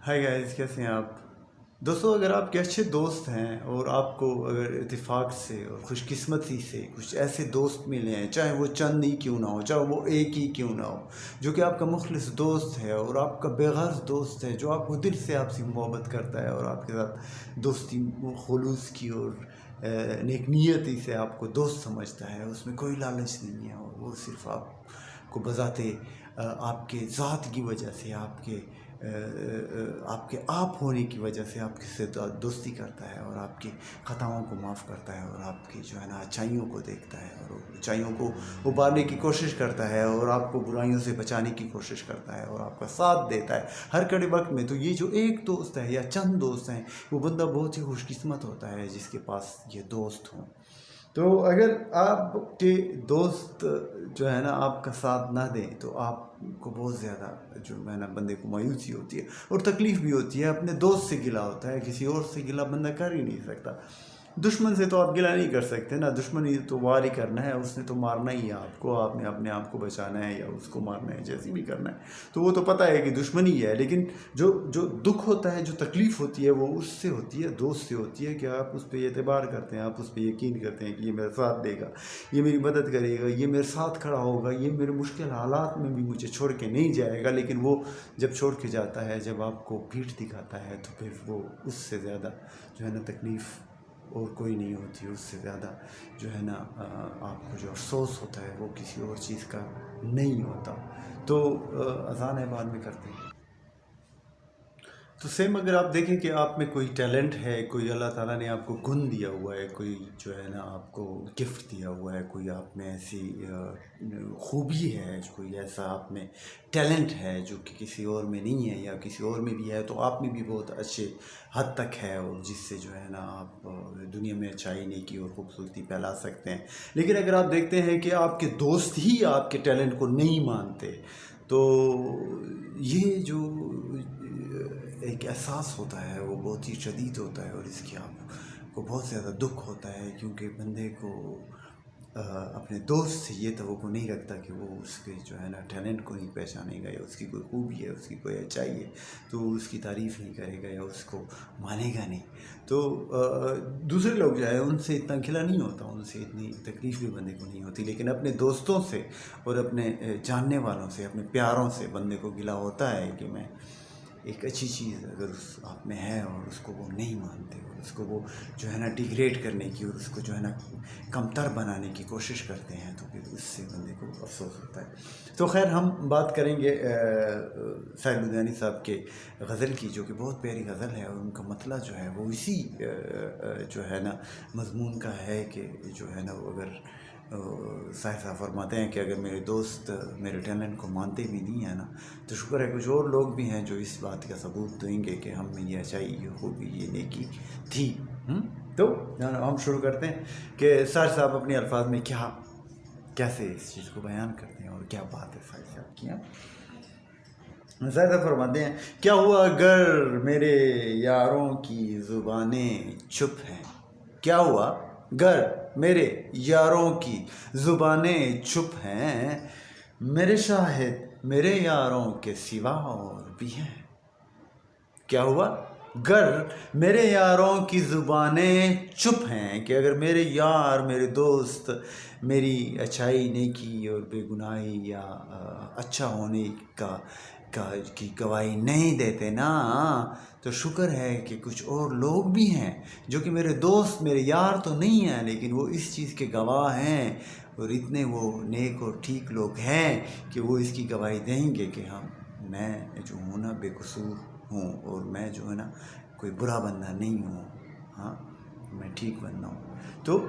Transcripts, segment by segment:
High guys, کیسے ہیں آپ دوستو؟ اگر آپ کے اچھے دوست ہیں اور آپ کو اگر اتفاق سے اور خوش قسمتی سے کچھ ایسے دوست ملے ہیں، چاہے وہ چند ہی کیوں نہ ہو، چاہے وہ ایک ہی کیوں نہ ہو، جو کہ آپ کا مخلص دوست ہے اور آپ کا بے غرض دوست ہے، جو آپ کو دل سے آپ سے محبت کرتا ہے اور آپ کے ساتھ دوستی خلوص کی اور نیک نیتی سے آپ کو دوست سمجھتا ہے، اس میں کوئی لالچ نہیں ہے اور وہ صرف آپ کو بذات آپ کے ذات کی وجہ سے، آپ کے آپ ہونے کی وجہ سے آپ کے سے دوستی کرتا ہے اور آپ کی خطاؤں کو معاف کرتا ہے اور آپ کی جو ہے نا اچھائیوں کو دیکھتا ہے اور اچھائیوں کو ابھارنے کی کوشش کرتا ہے اور آپ کو برائیوں سے بچانے کی کوشش کرتا ہے اور آپ کا ساتھ دیتا ہے ہر کڑے وقت میں۔ تو یہ جو ایک دوست ہے یا چند دوست ہیں، وہ بندہ بہت ہی خوش قسمت ہوتا ہے جس کے پاس یہ دوست ہوں۔ تو اگر آپ کے دوست جو ہے نا آپ کا ساتھ نہ دیں تو آپ کو بہت زیادہ جو ہے نا بندے کو مایوسی ہوتی ہے اور تکلیف بھی ہوتی ہے۔ اپنے دوست سے گلا ہوتا ہے، کسی اور سے گلا بندہ کر ہی نہیں سکتا۔ دشمن سے تو آپ گلا نہیں کر سکتے نا، دشمن ہی تو وار ہی کرنا ہے، اس نے تو مارنا ہی ہے آپ کو، آپ نے اپنے آپ کو بچانا ہے یا اس کو مارنا ہے، جیسے بھی کرنا ہے۔ تو وہ تو پتہ ہے کہ دشمن ہی ہے، لیکن جو دکھ ہوتا ہے، جو تکلیف ہوتی ہے، وہ اس سے ہوتی ہے، دوست سے ہوتی ہے کہ آپ اس پہ اعتبار کرتے ہیں، آپ اس پہ یقین کرتے ہیں کہ یہ میرا ساتھ دے گا، یہ میری مدد کرے گا، یہ میرے ساتھ کھڑا ہوگا، یہ میرے مشکل حالات میں بھی مجھے چھوڑ کے نہیں جائے گا۔ لیکن وہ جب چھوڑ کے جاتا ہے، جب آپ کو پیٹھ دکھاتا ہے، تو پھر وہ اس سے زیادہ جو ہے نا تکلیف اور کوئی نہیں ہوتی، اس سے زیادہ جو ہے نا آپ کو جو افسوس ہوتا ہے وہ کسی اور چیز کا نہیں ہوتا۔ تو اذان ہے، بعد میں کرتے ہیں۔ تو سیم اگر آپ دیکھیں کہ آپ میں کوئی ٹیلنٹ ہے، کوئی اللہ تعالیٰ نے آپ کو گن دیا ہوا ہے، کوئی جو ہے نا آپ کو گفٹ دیا ہوا ہے، کوئی آپ میں ایسی خوبی ہے، کوئی ایسا آپ میں ٹیلنٹ ہے جو کہ کسی اور میں نہیں ہے یا کسی اور میں بھی ہے، تو آپ میں بھی بہت اچھے حد تک ہے اور جس سے جو ہے نا آپ دنیا میں اچھائی، نیکی اور خوبصورتی پھیلا سکتے ہیں۔ لیکن اگر آپ دیکھتے ہیں کہ آپ کے دوست ہی آپ کے ٹیلنٹ کو نہیں مانتے، تو یہ جو ایک احساس ہوتا ہے وہ بہت ہی شدید ہوتا ہے اور اس کی آپ کو بہت زیادہ دکھ ہوتا ہے، کیونکہ بندے کو اپنے دوست سے یہ توقع نہیں رکھتا کہ وہ اس کے جو ہے نا ٹیلنٹ کو نہیں پہچانے گا یا اس کی کوئی خوبی ہے، اس کی کوئی اچھائی ہے تو اس کی تعریف نہیں کرے گا یا اس کو مانے گا نہیں۔ تو دوسرے لوگ جو ہے ان سے اتنا گھلا نہیں ہوتا، ان سے اتنی تکلیف بھی بندے کو نہیں ہوتی، لیکن اپنے دوستوں سے اور اپنے جاننے والوں سے، اپنے پیاروں سے بندے کو گھلا ہوتا ہے کہ میں ایک اچھی چیز اگر اس آپ میں ہے اور اس کو وہ نہیں مانتے اور اس کو وہ جو ہے نا ڈیگریڈ کرنے کی اور اس کو جو ہے نا کمتر بنانے کی کوشش کرتے ہیں، تو پھر اس سے بندے کو افسوس ہوتا ہے۔ تو خیر، ہم بات کریں گے ساحل لدھیانی صاحب کے غزل کی، جو کہ بہت پیاری غزل ہے اور ان کا مطلع جو ہے وہ اسی جو ہے نا مضمون کا ہے کہ جو ہے نا وہ اگر صاحب فرماتے ہیں کہ اگر میرے دوست میرے ٹیلنٹ کو مانتے بھی نہیں ہیں نا، تو شکر ہے کچھ اور لوگ بھی ہیں جو اس بات کا ثبوت دیں گے کہ ہم میں یہ اچھائی، یہ خوبی، یہ نیکی تھی۔ تو ہم شروع کرتے ہیں کہ صاحب اپنے الفاظ میں کیسے اس چیز کو بیان کرتے ہیں اور کیا بات ہے صاحب کی۔ صاحب فرماتے ہیں، کیا ہوا اگر میرے یاروں کی زبانیں چپ ہیں، کیا ہوا گر میرے یاروں کی زبانیں چپ ہیں، میرے شاہد میرے یاروں کے سوا اور بھی ہیں۔ کیا ہوا گر میرے یاروں کی زبانیں چپ ہیں، کہ اگر میرے یار، میرے دوست میری اچھائی، نیکی اور بے گناہی یا اچھا ہونے کی گواہی نہیں دیتے نا، تو شکر ہے کہ کچھ اور لوگ بھی ہیں جو کہ میرے دوست، میرے یار تو نہیں ہیں، لیکن وہ اس چیز کے گواہ ہیں اور اتنے وہ نیک اور ٹھیک لوگ ہیں کہ وہ اس کی گواہی دیں گے کہ میں جو ہوں نا بے قصور ہوں اور میں جو ہے نا کوئی برا بندہ نہیں ہوں، ہاں میں ٹھیک بندہ ہوں۔ تو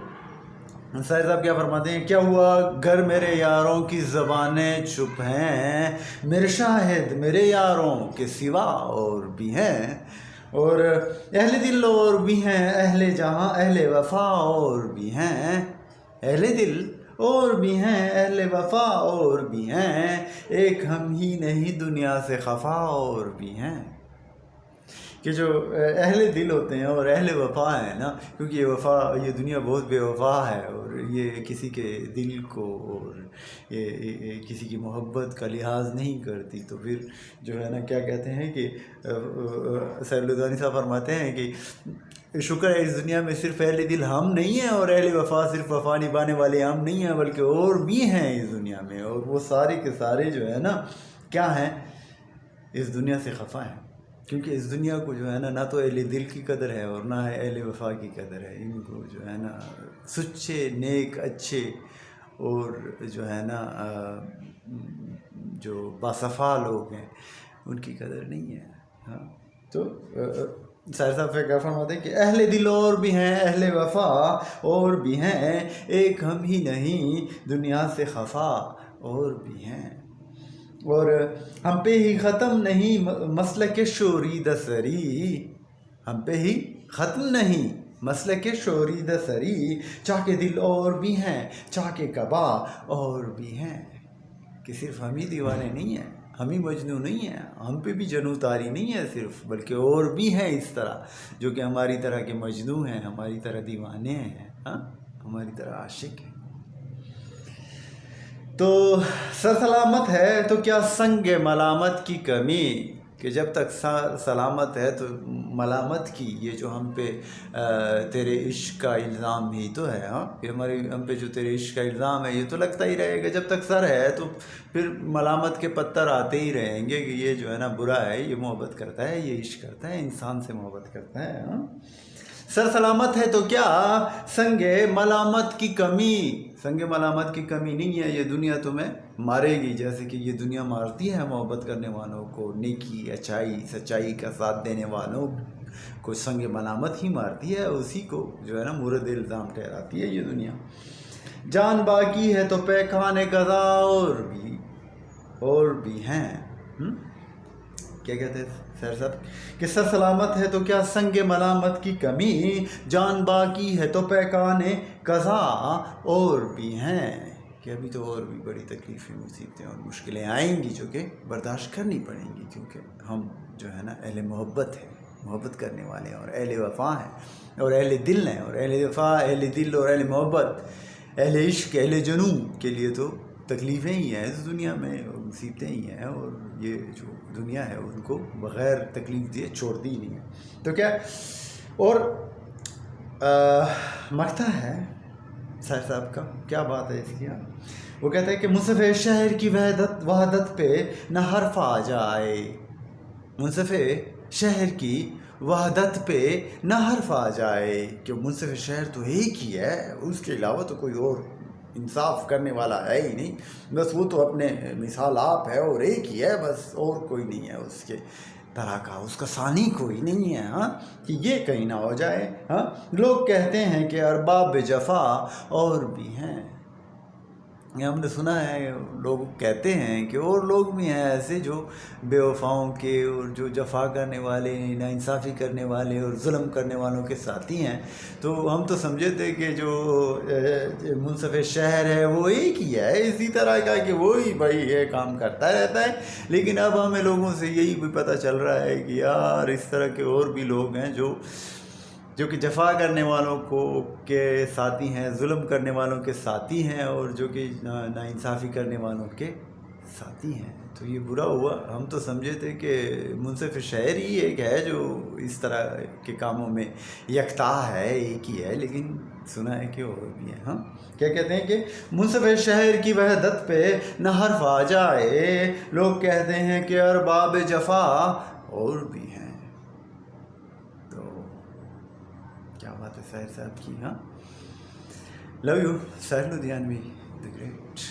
صاحب کیا فرماتے ہیں، کیا ہوا گر میرے یاروں کی زبانیں چپ ہیں، میرے شاہد میرے یاروں کے سوا اور بھی ہیں، اور اہل دل اور بھی ہیں، اہل جہاں اہل وفا اور بھی ہیں، اہل دل اور بھی ہیں، اہل وفا اور بھی ہیں، ایک ہم ہی نہیں دنیا سے خفا اور بھی ہیں۔ کہ جو اہل دل ہوتے ہیں اور اہل وفا ہیں نا، کیونکہ یہ دنیا بہت بے وفا ہے، اور یہ کسی کے دل کو اور یہ کسی کی محبت کا لحاظ نہیں کرتی، تو پھر جو ہے نا کیا کہتے ہیں کہ سیر لدھیانوی صاحب فرماتے ہیں کہ شکر ہے اس دنیا میں صرف اہل دل ہم نہیں ہیں، اور اہل وفا صرف وفا نبھانے والے ہم نہیں ہیں، بلکہ اور بھی ہیں اس دنیا میں، اور وہ سارے کے سارے جو ہے نا کیا ہیں، اس دنیا سے خفا ہیں، کیونکہ اس دنیا کو جو ہے نا تو اہل دل کی قدر ہے اور نہ ہے اہل وفا کی قدر ہے. ان کو جو ہے نا سچے نیک اچھے اور جو ہے نا جو باصفا لوگ ہیں ان کی قدر نہیں ہے. ہاں تو سیر صاحب کیا فرماتے ہیں کہ اہل دل اور بھی ہیں، اہل وفا اور بھی ہیں، ایک ہم ہی نہیں دنیا سے خفا اور بھی ہیں، اور ہم پہ ہی ختم نہیں مسلک شورید سری، ہم پہ ہی ختم نہیں مسلک شورید سری، چاہ کے دل اور بھی ہیں، چاہ کے کعبہ اور بھی ہیں، کہ صرف ہم ہی دیوانے نہیں ہیں، ہم ہی مجنون نہیں ہیں، ہم پہ بھی جنو تاری نہیں ہے صرف، بلکہ اور بھی ہیں اس طرح جو کہ ہماری طرح کے مجنون ہیں، ہماری طرح دیوانے ہیں، ہاں ہماری طرح عاشق ہیں. تو سر سلامت ہے تو کیا سنگ ملامت کی کمی، کہ جب تک سلامت ہے تو ملامت کی یہ جو ہم پہ تیرے عشق کا الزام ہی تو ہے، ہاں کہ ہم پہ جو تیرے عشق کا الزام ہے یہ تو لگتا ہی رہے گا. جب تک سر ہے تو پھر ملامت کے پتھر آتے ہی رہیں گے کہ یہ جو ہے نا برا ہے، یہ محبت کرتا ہے، یہ عشق کرتا ہے، انسان سے محبت کرتا ہے. ہاں سر سلامت ہے تو کیا سنگ ملامت کی کمی، سنگ ملامت کی کمی نہیں ہے، یہ دنیا تمہیں مارے گی جیسے کہ یہ دنیا مارتی ہے محبت کرنے والوں کو، نیکی اچھائی سچائی کا ساتھ دینے والوں کو سنگ ملامت ہی مارتی ہے، اسی کو جو ہے نا مورد الزام ٹھہراتی ہے یہ دنیا. جان باقی ہے تو پیکان قضا اور بھی ہیں. کیا کہتے ہیں سیر صاحب کہ سر سلامت ہے تو کیا سنگ ملامت کی کمی، جان باقی ہے تو پیکان قضا اور بھی ہیں، کہ ابھی تو اور بھی بڑی تکلیفیں مصیبتیں اور مشکلیں آئیں گی جو کہ برداشت کرنی پڑیں گی، کیونکہ ہم جو ہے نا اہل محبت ہیں، محبت کرنے والے ہیں، اور اہل وفا ہیں اور اہل دل ہیں، اور اہل وفا اہل دل اور اہل محبت اہل عشق اہل جنون کے لیے تو تکلیفیں ہی ہیں اس دنیا میں، اور مصیبتیں ہی ہیں، اور یہ جو دنیا ہے ان کو بغیر تکلیف دیے چھوڑتی ہی نہیں ہے. تو کیا اور مکتا ہے سیر صاحب کا کیا بات ہے اس کی، وہ کہتا ہے کہ منصف شہر کی وحدت پہ نہ حرف آ جائے، منصف شہر کی وحدت پہ نہ حرف آ جائے، کہ منصف شہر تو ایک ہی ہے، اس کے علاوہ تو کوئی اور انصاف کرنے والا ہے ہی نہیں، بس وہ تو اپنے مثال آپ ہے اور ایک ہی ہے بس، اور کوئی نہیں ہے اس کے طرح کا، اس کا ثانی کوئی نہیں ہے. ہاں کہ یہ کہیں نہ ہو جائے. ہاں لوگ کہتے ہیں کہ ارباب جفا اور بھی ہیں، ہم نے سنا ہے لوگ کہتے ہیں کہ اور لوگ بھی ہیں ایسے جو بے وفاؤں کے اور جو جفا کرنے والے، ناانصافی کرنے والے اور ظلم کرنے والوں کے ساتھی ہیں. تو ہم تو سمجھے تھے کہ جو منصف شہر ہے وہ ایک ہی ہے، اسی طرح کا کہ وہی بھائی یہ کام کرتا رہتا ہے، لیکن اب ہمیں لوگوں سے یہی بھی پتہ چل رہا ہے کہ یار اس طرح کے اور بھی لوگ ہیں جو کہ جفا کرنے والوں کے ساتھی ہیں، ظلم کرنے والوں کے ساتھی ہیں، اور جو کہ ناانصافی کرنے والوں کے ساتھی ہیں. تو یہ برا ہوا، ہم تو سمجھے تھے کہ منصف شہر ہی ایک ہے جو اس طرح کے کاموں میں یکتا ہے، ایک ہی ہے، لیکن سنا ہے کہ اور بھی ہیں. ہاں کیا کہتے ہیں کہ منصف شہر کی وحدت پہ نہ حرف آ جائے، لوگ کہتے ہیں کہ ارباب جفا اور بھی ہیں. کیا بات ہے سیر صاحب کی. ہاں لو یو سیر لدھیانوی دی گریٹ.